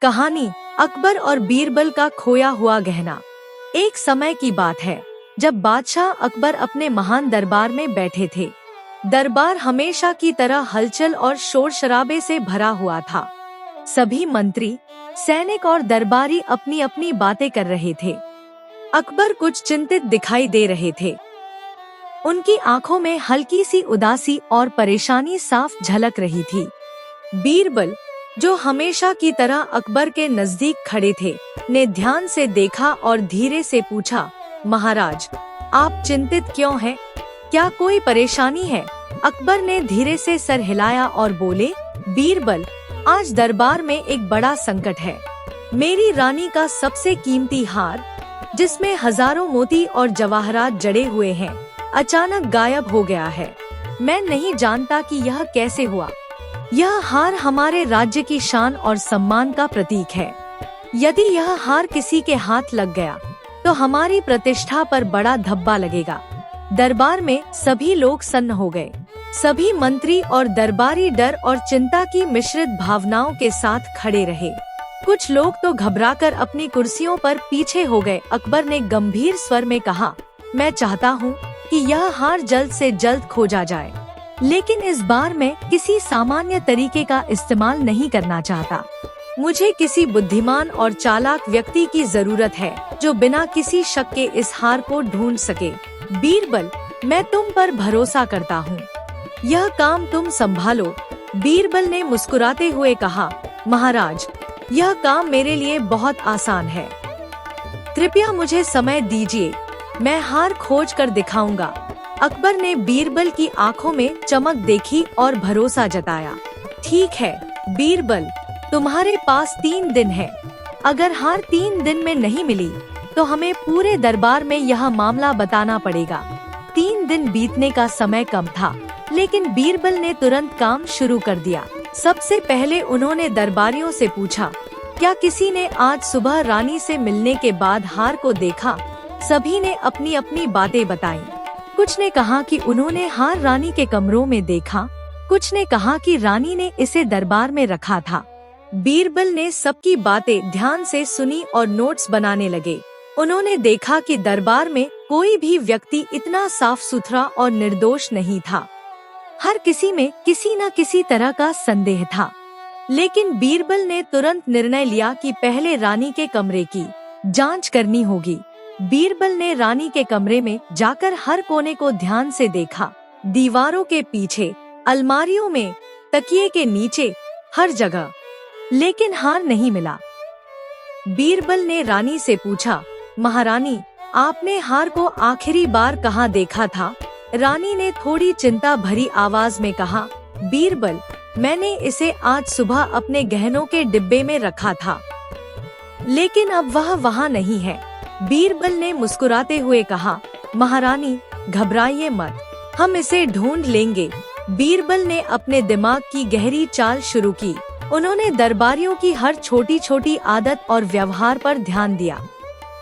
कहानी अकबर और बीरबल का खोया हुआ गहना। एक समय की बात है जब बादशाह अकबर अपने महान दरबार में बैठे थे। दरबार हमेशा की तरह हलचल और शोर शराबे से भरा हुआ था। सभी मंत्री, सैनिक और दरबारी अपनी अपनी बातें कर रहे थे। अकबर कुछ चिंतित दिखाई दे रहे थे। उनकी आंखों में हल्की सी उदासी और परेशानी साफ झलक रही थी। बीरबल, जो हमेशा की तरह अकबर के नजदीक खड़े थे, ने ध्यान से देखा और धीरे से पूछा, महाराज, आप चिंतित क्यों हैं? क्या कोई परेशानी है? अकबर ने धीरे से सर हिलाया और बोले, बीरबल, आज दरबार में एक बड़ा संकट है। मेरी रानी का सबसे कीमती हार, जिसमें हजारों मोती और जवाहरात जड़े हुए हैं, अचानक गायब हो गया है। मैं नहीं जानता कि यह कैसे हुआ। यह हार हमारे राज्य की शान और सम्मान का प्रतीक है। यदि यह हार किसी के हाथ लग गया तो हमारी प्रतिष्ठा पर बड़ा धब्बा लगेगा। दरबार में सभी लोग सन्न हो गए। सभी मंत्री और दरबारी डर और चिंता की मिश्रित भावनाओं के साथ खड़े रहे। कुछ लोग तो घबराकर अपनी कुर्सियों पर पीछे हो गए। अकबर ने गंभीर स्वर में कहा, मैं चाहता हूँ कि यह हार जल्द से जल्द खोजा जाए, लेकिन इस बार मैं किसी सामान्य तरीके का इस्तेमाल नहीं करना चाहता। मुझे किसी बुद्धिमान और चालाक व्यक्ति की जरूरत है जो बिना किसी शक के इस हार को ढूंढ सके। बीरबल, मैं तुम पर भरोसा करता हूँ। यह काम तुम संभालो। बीरबल ने मुस्कुराते हुए कहा, महाराज, यह काम मेरे लिए बहुत आसान है। कृपया मुझे समय दीजिए, मैं हार खोज कर दिखाऊंगा। अकबर ने बीरबल की आंखों में चमक देखी और भरोसा जताया। ठीक है बीरबल, तुम्हारे पास 3 दिन है। अगर हार 3 दिन में नहीं मिली तो हमें पूरे दरबार में यह मामला बताना पड़ेगा। 3 दिन बीतने का समय कम था, लेकिन बीरबल ने तुरंत काम शुरू कर दिया। सबसे पहले उन्होंने दरबारियों से पूछा, क्या किसी ने आज सुबह रानी से मिलने के बाद हार को देखा? सभी ने अपनी अपनी बातें बताई। कुछ ने कहा कि उन्होंने हार रानी के कमरों में देखा, कुछ ने कहा कि रानी ने इसे दरबार में रखा था। बीरबल ने सबकी बातें ध्यान से सुनी और नोट्स बनाने लगे। उन्होंने देखा कि दरबार में कोई भी व्यक्ति इतना साफ सुथरा और निर्दोष नहीं था। हर किसी में किसी न किसी तरह का संदेह था। लेकिन बीरबल ने तुरंत निर्णय लिया कि पहले रानी के कमरे की जांच करनी होगी। बीरबल ने रानी के कमरे में जाकर हर कोने को ध्यान से देखा। दीवारों के पीछे, अलमारियों में, तकिए के नीचे, हर जगह, लेकिन हार नहीं मिला। बीरबल ने रानी से पूछा, महारानी, आपने हार को आखिरी बार कहाँ देखा था? रानी ने थोड़ी चिंता भरी आवाज में कहा, बीरबल, मैंने इसे आज सुबह अपने गहनों के डिब्बे में रखा था, लेकिन अब वह वहाँ नहीं है। बीरबल ने मुस्कुराते हुए कहा, महारानी, घबराइए मत, हम इसे ढूंढ लेंगे। बीरबल ने अपने दिमाग की गहरी चाल शुरू की। उन्होंने दरबारियों की हर छोटी छोटी आदत और व्यवहार पर ध्यान दिया।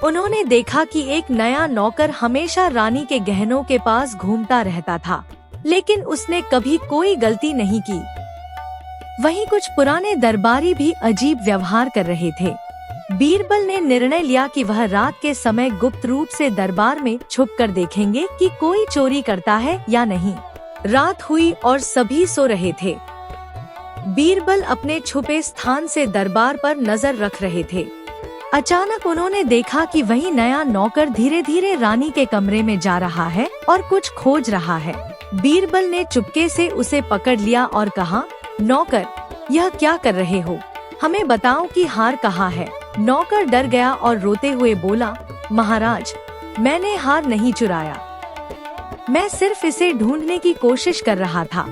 उन्होंने देखा कि एक नया नौकर हमेशा रानी के गहनों के पास घूमता रहता था, लेकिन उसने कभी कोई गलती नहीं की। वहीं कुछ पुराने दरबारी भी अजीब व्यवहार कर रहे थे। बीरबल ने निर्णय लिया कि वह रात के समय गुप्त रूप से दरबार में छुपकर देखेंगे कि कोई चोरी करता है या नहीं। रात हुई और सभी सो रहे थे। बीरबल अपने छुपे स्थान से दरबार पर नजर रख रहे थे। अचानक उन्होंने देखा कि वही नया नौकर धीरे धीरे रानी के कमरे में जा रहा है और कुछ खोज रहा है। बीरबल ने चुपके से उसे पकड़ लिया और कहा, नौकर, यह क्या कर रहे हो? हमें बताओ कि हार कहाँ है? नौकर डर गया और रोते हुए बोला, महाराज, मैंने हार नहीं चुराया। मैं सिर्फ इसे ढूंढने की कोशिश कर रहा था।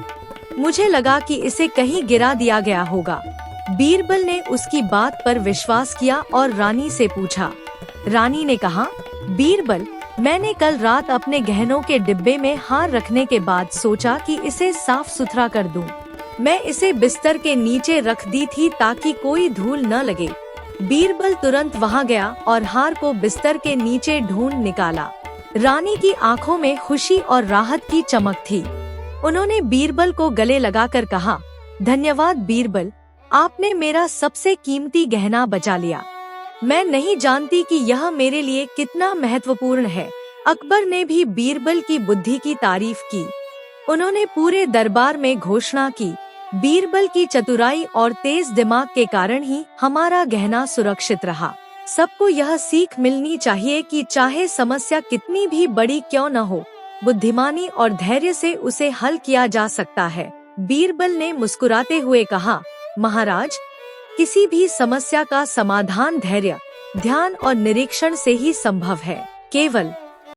मुझे लगा कि इसे कहीं गिरा दिया गया होगा। बीरबल ने उसकी बात पर विश्वास किया और रानी से पूछा। रानी ने कहा, बीरबल, मैंने कल रात अपने गहनों के डिब्बे में हार रखने के बाद सोचा कि इसे साफ सुथरा कर दूं। मैं इसे बिस्तर के नीचे रख दी थी ताकि कोई धूल न लगे। बीरबल तुरंत वहां गया और हार को बिस्तर के नीचे ढूंढ निकाला। रानी की आंखों में खुशी और राहत की चमक थी। उन्होंने बीरबल को गले लगाकर कहा, धन्यवाद बीरबल, आपने मेरा सबसे कीमती गहना बचा लिया। मैं नहीं जानती कि यह मेरे लिए कितना महत्वपूर्ण है। अकबर ने भी बीरबल की बुद्धि की तारीफ की। उन्होंने पूरे दरबार में घोषणा की, बीरबल की चतुराई और तेज दिमाग के कारण ही हमारा गहना सुरक्षित रहा। सबको यह सीख मिलनी चाहिए कि चाहे समस्या कितनी भी बड़ी क्यों न हो, बुद्धिमानी और धैर्य से उसे हल किया जा सकता है। बीरबल ने मुस्कुराते हुए कहा, महाराज, किसी भी समस्या का समाधान धैर्य, ध्यान और निरीक्षण से ही संभव है। केवल